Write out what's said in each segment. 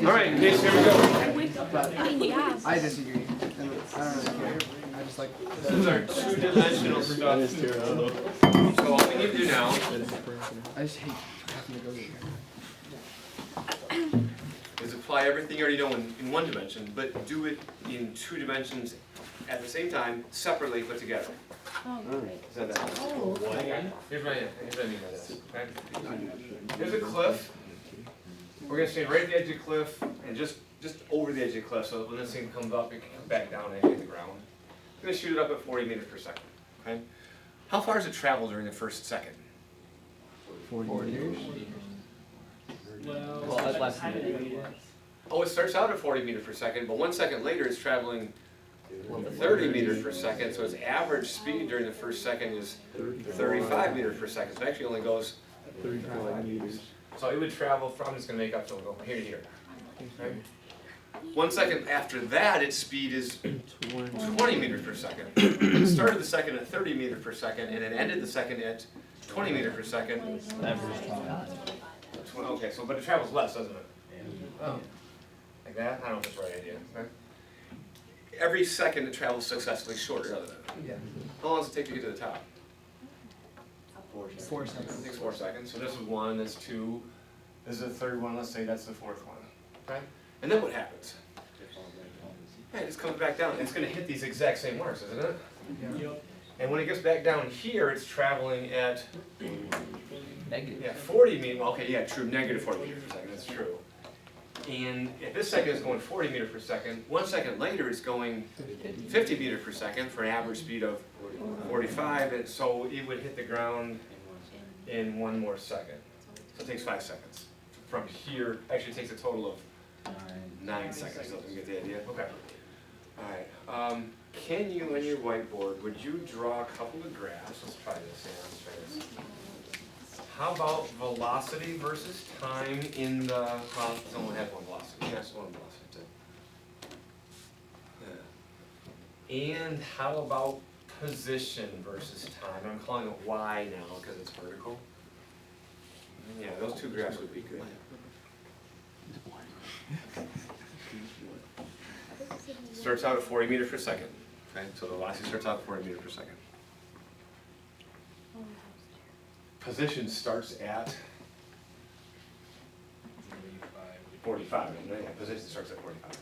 right, Case, here we go. I disagree. I don't really care. I just like. This is our two-dimensional stuff. So all we need to do now I just hate having to go there. is apply everything you already know in one dimension, but do it in two dimensions at the same time, separately put together. Is that that? Here's what I mean by this. Okay? Here's a cliff. We're going to stand right at the edge of the cliff and just over the edge of the cliff, so when this thing comes up, it can come back down and hit the ground. I'm going to shoot it up at 40 meters per second. Okay? How far does it travel during the first second? 40 meters. Well, that's less than it. Oh, it starts out at 40 meters per second, but 1 second later it's traveling 30 meters per second, so its average speed during the first second is 35 meters per second. So it actually only goes 35 meters. So it would travel from, I'm just going to make up, so we'll go here to here. Okay? 1 second after that, its speed is 20 meters per second. It started the second at 30 meters per second, and it ended the second at 20 meters per second. Okay, so but it travels less, doesn't it? Oh. Like that? I don't know if that's the right idea. Okay. Every second it travels successfully shorter, doesn't it? Yeah. How long does it take to get to the top? 4 seconds. It takes 4 seconds. So this is 1, that's 2. This is the third one, let's say that's the fourth one. Okay? And then what happens? Yeah, it just comes back down. It's going to hit these exact same marks, isn't it? Yeah. And when it gets back down here, it's traveling at Negative. 40 meters. Well, okay, yeah, true, negative 40 meters per second. That's true. And if this second is going 40 meters per second, 1 second later it's going 50 meters per second for an average speed of 45, and so it would hit the ground in 1 more second. So it takes 5 seconds. From here, actually it takes a total of 9 seconds. So you get the idea? Okay. All right. Can you, on your whiteboard, would you draw a couple of graphs? Let's try this. Yeah, let's try this. How about velocity versus time in the, well, someone had one velocity. Yes, one velocity too. Yeah. And how about position versus time? I'm calling it Y now because it's vertical. Yeah, those 2 graphs would be good. Starts out at 40 meters per second. Okay, so the velocity starts out at 40 meters per second. Position starts at 45. Right? Yeah, position starts at 45.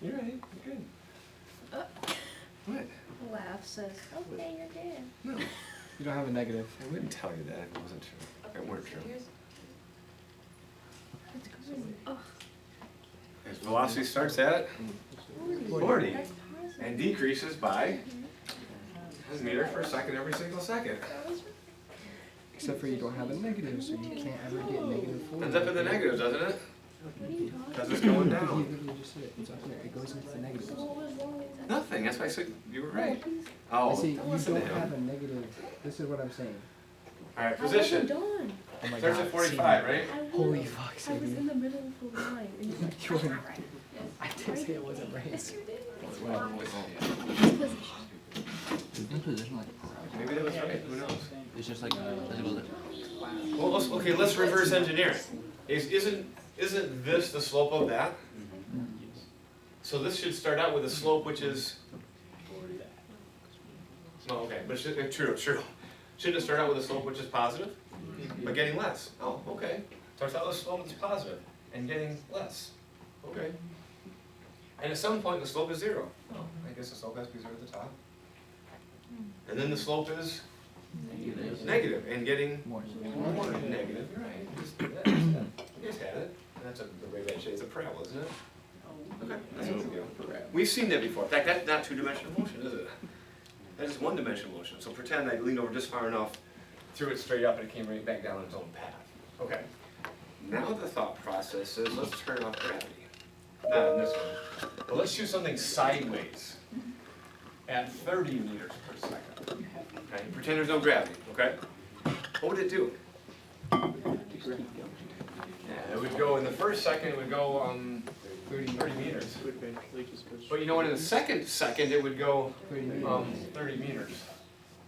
You're right. You're good. What? Laugh says, okay, you're dead. No. You don't have a negative. I wouldn't tell you that if it wasn't true. It weren't true. Its velocity starts at 40 and decreases by a meter per second every single second. Except for you don't have a negative, so you can't ever get negative 40. Ends up in the negatives, doesn't it? Because it's going You down. literally just said it. It's up there. It goes into the negatives. Nothing. That's why I said you were right. I Oh, say you listen to don't him. have a negative. This is what I'm saying. All right, I wasn't position. done. Oh my Starts God, at 45, right? I Holy was. fuck, I was Sadie. in the middle of the line. And you went, You were- I did say it wasn't right. yes, you did. Position like Maybe that was right. Who knows? it's just like physical. Well, let's reverse engineer it. Isn't this the slope of that? So this should start out with a slope which is. No, okay, but true. Shouldn't it start out with a slope which is positive, but getting less? Oh, okay. Starts out with a slope that's positive and getting less. Okay. And at some point the slope is 0. Oh, I guess the slope has to be 0 at the top. And then the slope is negative and getting more negative. Right. You just had it. And that's the way that shades of parabola, isn't it? Okay. That's what we do. We've seen that before. In fact, that's not 2-dimensional motion, is it? That is 1-dimensional motion. So pretend I leaned over just far enough, threw it straight up, and it came right back down its own path. Okay. Now the thought process is let's turn off gravity. Not on this one. But let's shoot something sideways at 30 meters per second. Okay. Pretend there's no gravity. Okay. What would it do? Yeah, it would go in the first second. It would go 30 meters. Would eventually just go But you know what, in the second it would go 30 meters. 30 meters.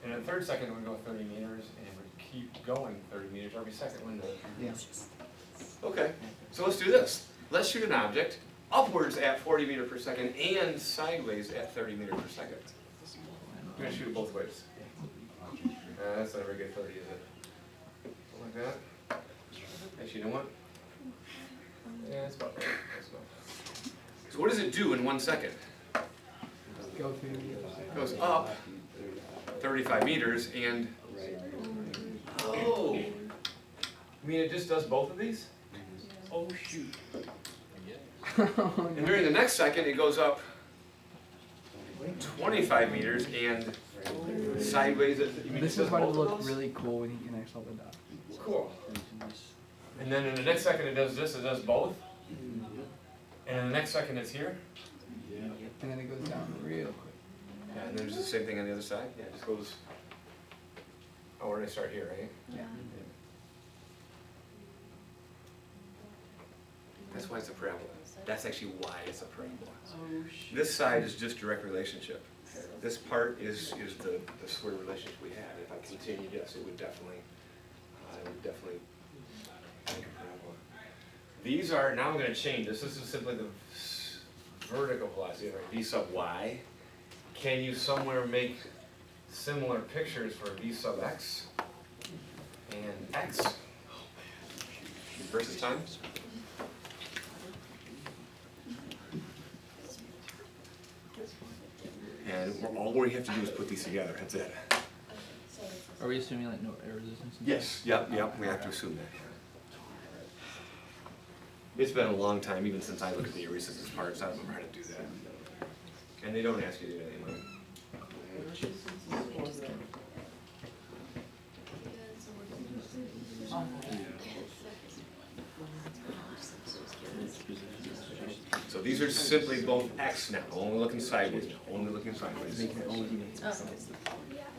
And in the third second, it would go 30 meters, and it would keep going 30 meters every second, wouldn't it? Yeah. Okay, so let's do this. Let's shoot an object upwards at 40 meters per second and sideways at 30 meters per second. We're gonna shoot it both ways. That's not a very good 30, is it? Something like that. Actually, you know what? Yeah, that's about right. That's about right. So what does it do in 1 second? Go through. It goes up 35 meters and, oh, you mean it just does both of these? Oh, shoot. And during the next second, it goes up 25 meters and sideways. You mean This it is does what it both of look those? really cool when he connects all the dots. Cool. And then in the next second, it does this, it does both. And in the next second, it's here. And then it goes down real quick. Yeah, and then there's the same thing on the other side. Yeah, it just goes. Oh, we're gonna start here, right? Yeah. That's why it's a parabola. That's actually why it's a parabola. Oh, shoot. This side is just direct relationship. This part is the sort of relationship we had. If I continued, yes, it would definitely make a parabola. These are, now I'm gonna change this. This is simply the vertical velocity, right? V sub y. Can you somewhere make similar pictures for v sub x and x versus time? And all we have to do is put these together, that's it. Are we assuming like no air resistance? Yes, yep, we have to assume that. It's been a long time, even since I looked at the resistance parts, I don't remember how to do that. And they don't ask you to do that anymore. So these are simply both x now, only looking sideways now, only looking sideways.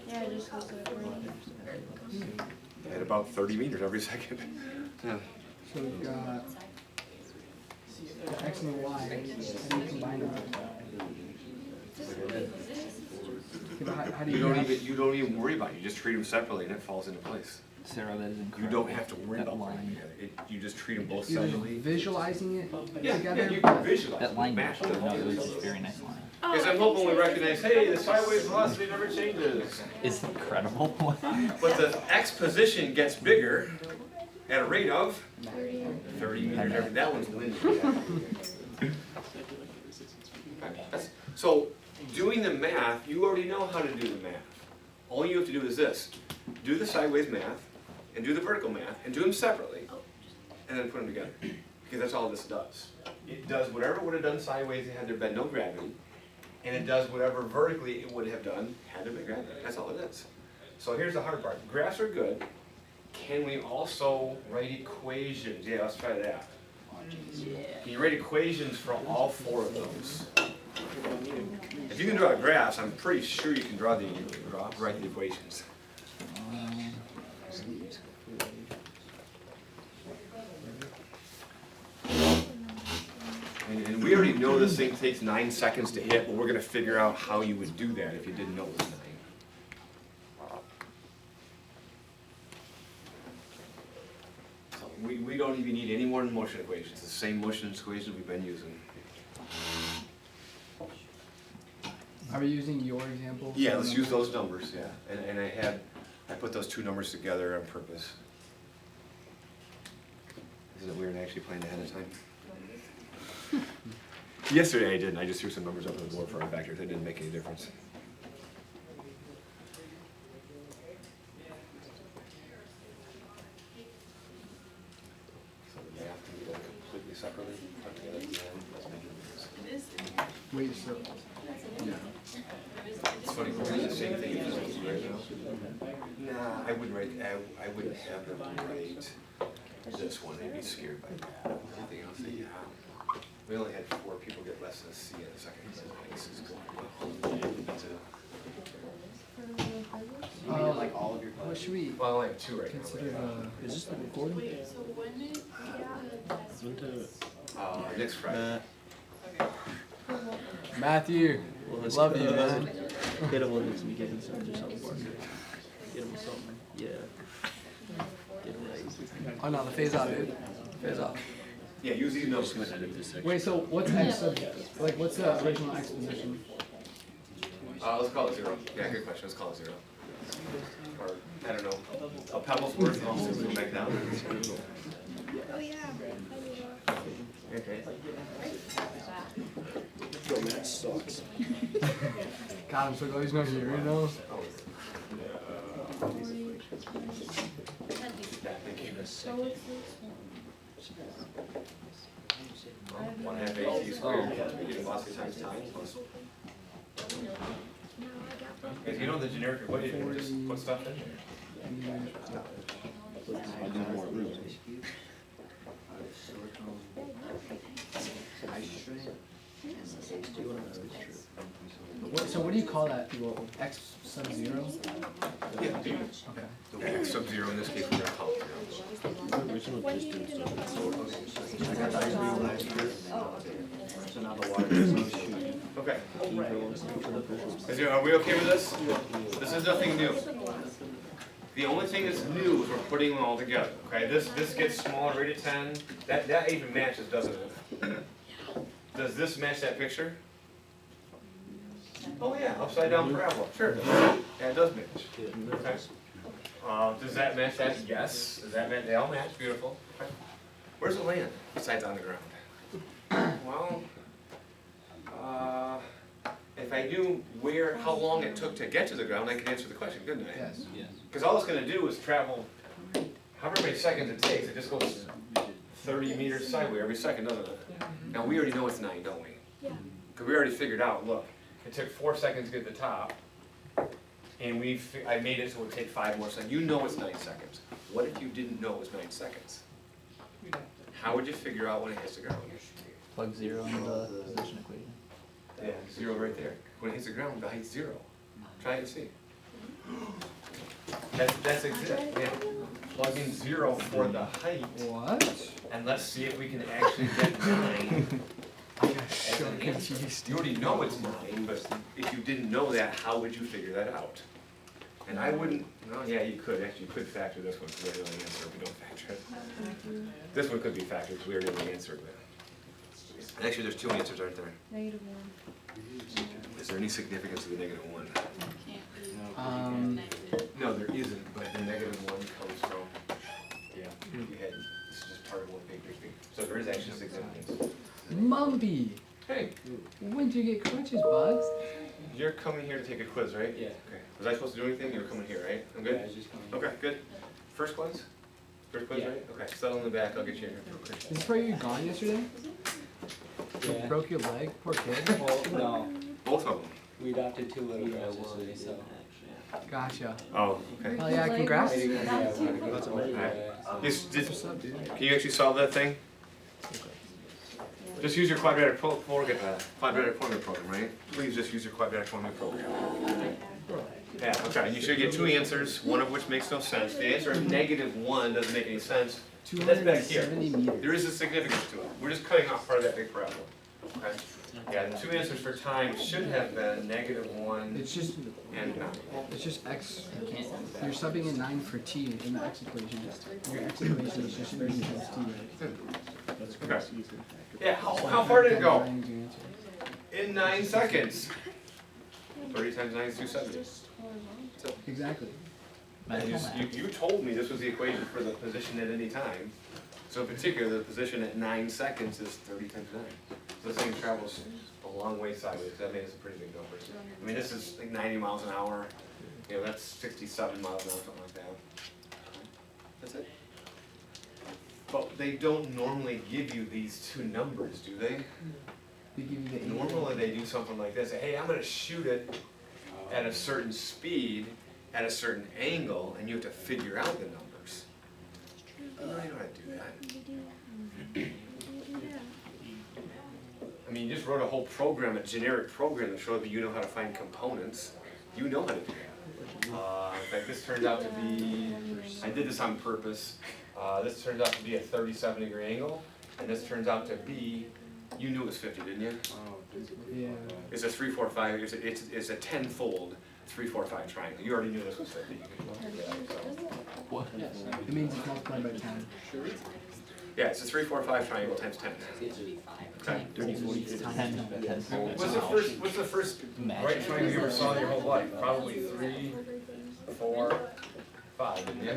Yeah, it just goes over. At about 30 meters every second. Yeah. So we've got the X and the Y, and you combine them. Okay, but how do You don't even worry about it, you just treat them separately and it falls into place. Sarah, that is You incredible. don't have to worry That about line. putting it together. You just treat them both You're just separately. visualizing it Yeah, together. you can visualize. That line, match no, them. it was a very nice line. Because I'm hoping we recognize, hey, the sideways velocity never changes. It's incredible. But the x position gets bigger at a rate of 30 meters every, that one's linear. So, doing the math, you already know how to do the math. All you have to do is this, do the sideways math, and do the vertical math, and do them separately, and then put them together. Because that's all this does. It does whatever it would have done sideways had there been no gravity, and it does whatever vertically it would have done had there been gravity. That's all it is. So here's the hard part. Graphs are good. Can we also write equations? Yeah, let's try that. Can you write equations for all four of those? If you can draw graphs, I'm pretty sure you can write the equations. And we already know this thing takes 9 seconds to hit, but we're going to figure out how you would do that if you didn't know it was 9. So we don't even need any more motion equations. It's the same motion equations we've been using. Are we using your example? Yeah, let's use those numbers, yeah. And I put those two numbers together on purpose. Isn't it weird actually playing ahead of time? Yesterday I didn't, I just threw some numbers up on the board for our factors, it didn't make any difference. So the math can be done completely separately, put together at the end. Wait, so, Yeah. It's funny, we're doing the same thing in physics right now. Nah, I wouldn't have them write this one, they'd be scared by that. Everything else they have. We only had 4 people get less than a C in the second exam. This is going well. what should we Well, I only have 2 right consider now. is this the recording? Next Friday. Matthew, love you, man. Hit him with some getting something or something. Get him something. Yeah. Get him right. Oh no, the phase out, dude. Phase out. Yeah, use these notes. Wait, so what's x sub, like what's the original x position? Let's call it 0. Yeah, good question. Let's call it 0. Or, I don't know, a pebble's worth also go back down. Oh, yeah. Okay. Yo, that sucks. God, I'm so glad he's not here, you know? Thank you. So it's this one. 1/2 AC squared, we get velocity times time plus. If you know the generic equation, just put stuff in there. I do more room. So what do you call that? X sub 0? Yeah, Okay. the X sub 0 in this case, we're gonna call it 0. When do you need to know about I got the ice cream last year. So now the water is no shooting. Okay. Are we okay with this? This is nothing new. The only thing that's new is we're putting them all together, okay? This gets smaller, rate of 10. That even matches, doesn't it? Does this match that picture? Oh yeah, upside down parabola, sure it does. Yeah, it does match. Okay. Does that match that? Yes. Does that match? They all match, beautiful. Okay. Where's it land besides on the ground? Well, if I knew how long it took to get to the ground, I could answer the question, couldn't I? Yes. Because all it's gonna do is travel, however many seconds it takes, it just goes 30 meters sideways every second, doesn't it? Now, we already know it's 9, don't we? Yeah. Because we already figured out, look, it took 4 seconds to get to the top, and I made it so it would take 5 more seconds. You know it's 9 seconds. What if you didn't know it was 9 seconds? How would you figure out when it hits the ground? Plug 0 into the position equation. Yeah, 0 right there. When it hits the ground, the height's 0. Try it and see. That's exactly, yeah. Plug in 0 for the height, What? and let's see if we can actually get 9. I got so confused. You already know it's 9, but if you didn't know that, how would you figure that out? And I wouldn't, no, yeah, you could, actually, you could factor this one, because we already answered it, we don't factor it. This one could be factored, because we already answered it. Actually, there's 2 answers, aren't there? -1. Is there any significance to the -1? No, there isn't, but the -1 comes from, yeah, this is just part of one big. So there is actually significance. Mumpy, Hey, when do you get crutches, bud? you're coming here to take a quiz, right? Yeah. Okay. Was I supposed to do anything? You were coming here, right? I'm good? I was just coming. Okay, good. First quiz? First quiz, Yeah. right? Okay, settle in the back, I'll get you in here. Is this where you were gone yesterday? You Yeah. broke your leg? Poor kid. Well, no, Both of them? we adopted 2 little girls yesterday, so. Gotcha. Oh, okay. Oh yeah, congrats. That's What's up, dude? Can you actually solve that thing? Just use your quadratic formula program, right? Please just use your quadratic formula program. Yeah, okay, you should get 2 answers, one of which makes no sense. The answer of -1 doesn't make any sense. That's back here. 270 meters. There is a significance to it. We're just cutting off part of that big parabola. Okay? Yeah, the 2 answers for time should have been -1 It's just, and 9. it's just x. You're subbing in 9 for t in the x equation. Your x equation is just 30 times t, right? Okay. Yeah, how far did it go? 9 is your answer. In 9 seconds. 30 times 9 is 270. So, Exactly. you told me this was the equation for the position at any time. So in particular, the position at 9 seconds is 30 times 9. So this thing travels a long way sideways, that made us a pretty big number. I mean, this is like 90 miles an hour, you know, that's 67 miles an hour, something like that. That's it. But they don't normally give you these 2 numbers, do they? They give you the Normally they do something like this, hey, I'm gonna shoot it at a certain speed, at a certain angle, and you have to figure out the numbers. You don't know how to do that. I mean, you just wrote a whole program, a generic program that showed that you know how to find components. You know how to do that. In fact, this turned out to be, I did this on purpose. This turns out to be a 37-degree angle, and this turns out to be, you knew it was 50, didn't you? Oh, Yeah. It's a 3, 4, 5. It's a tenfold 3, 4, 5 triangle. You already knew this was 50. What? It means it's multiplied by 10. Yeah, it's a 3, 4, 5 triangle times 10. Okay. 30, 40, 50, 10. What's the first right triangle you ever saw in your whole life? Probably 3, 4, 5. Yeah.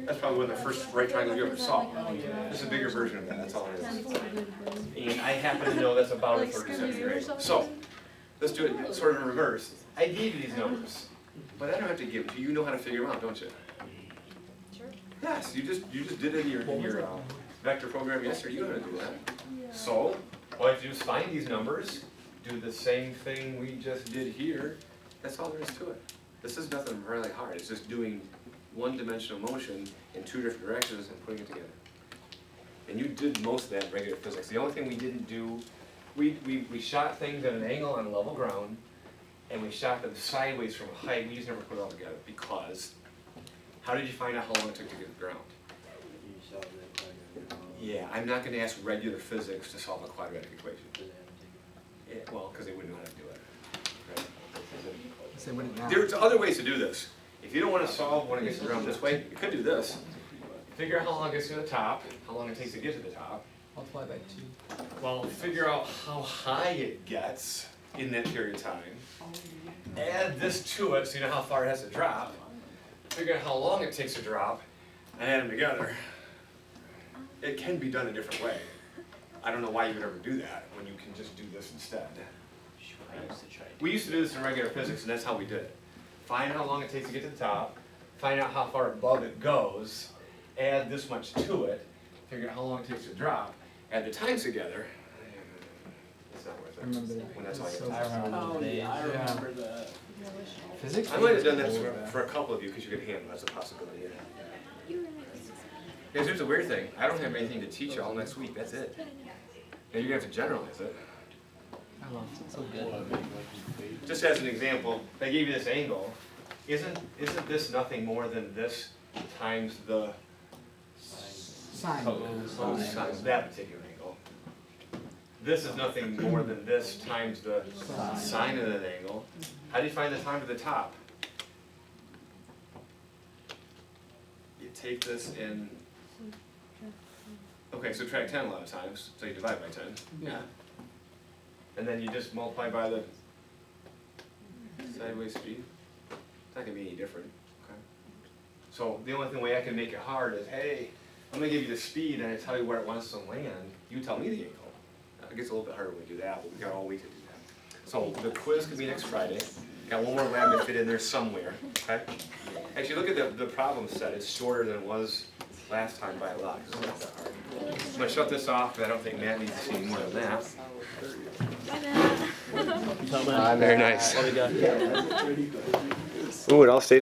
That's probably one of the first right triangles you ever saw. This is a bigger version of that. That's all it is. And I happen to know that's about a 37-degree angle. So let's do it sort of in reverse. I gave you these numbers, but I don't have to give them to you. You know how to figure them out, don't you? Sure. Yes, you just did it in your vector program yesterday. You know how to do that. So all you have to do is find these numbers, do the same thing we just did here. That's all there is to it. This is nothing really hard. It's just doing one-dimensional motion in 2 different directions and putting it together. And you did most of that in regular physics. The only thing we didn't do, we shot things at an angle on level ground, and we shot them sideways from a height. We just never put it all together because how did you find out how long it took to get to the ground? Yeah, I'm not going to ask regular physics to solve a quadratic equation. Yeah, well, because they wouldn't know how to do it. Right? So they wouldn't now. There's other ways to do this. If you don't want to solve when it gets to the ground this way, you could do this. Figure out how long it gets to the top, how long it takes to get to the top. Multiply by 2. Well, figure out how high it gets in that period of time. Add this to it so you know how far it has to drop. Figure out how long it takes to drop, and add them together. It can be done a different way. I don't know why you would ever do that when you can just do this instead. We used to do this in regular physics, and that's how we did it. Find how long it takes to get to the top, find out how far above it goes, add this much to it, figure out how long it takes to drop, add the times together. It's not worth it. I remember that. When that's all you So- have to do. I remember those days. I remember that. Physics? I might have done that for a couple of you because you could handle it. That's a possibility. Because here's the weird thing. I don't have anything to teach you all next week. That's it. And you're going to have to generalize it. I love it. So good. Just as an example, if I gave you this angle. Isn't this nothing more than this times the Sine. times that particular angle? This is nothing more than this times the sine of that angle. How do you find the time to the top? You take this and, okay, subtract 10 a lot of times, so you divide by 10. Yeah. And then you just multiply by the sideways speed. It's not gonna be any different, okay? So the only way I can make it hard is, hey, I'm gonna give you the speed and I tell you where it wants to land. You tell me the angle. It gets a little bit harder when we do that, but we got all week to do that. So the quiz can be next Friday. Got one more lab to fit in there somewhere, okay? Actually, look at the problem set. It's shorter than it was last time by a lot. It's not that hard. I'm gonna shut this off because I don't think Matt needs to see any more than that. Bye, Matt. Very nice. What we got? Ooh, it all stayed.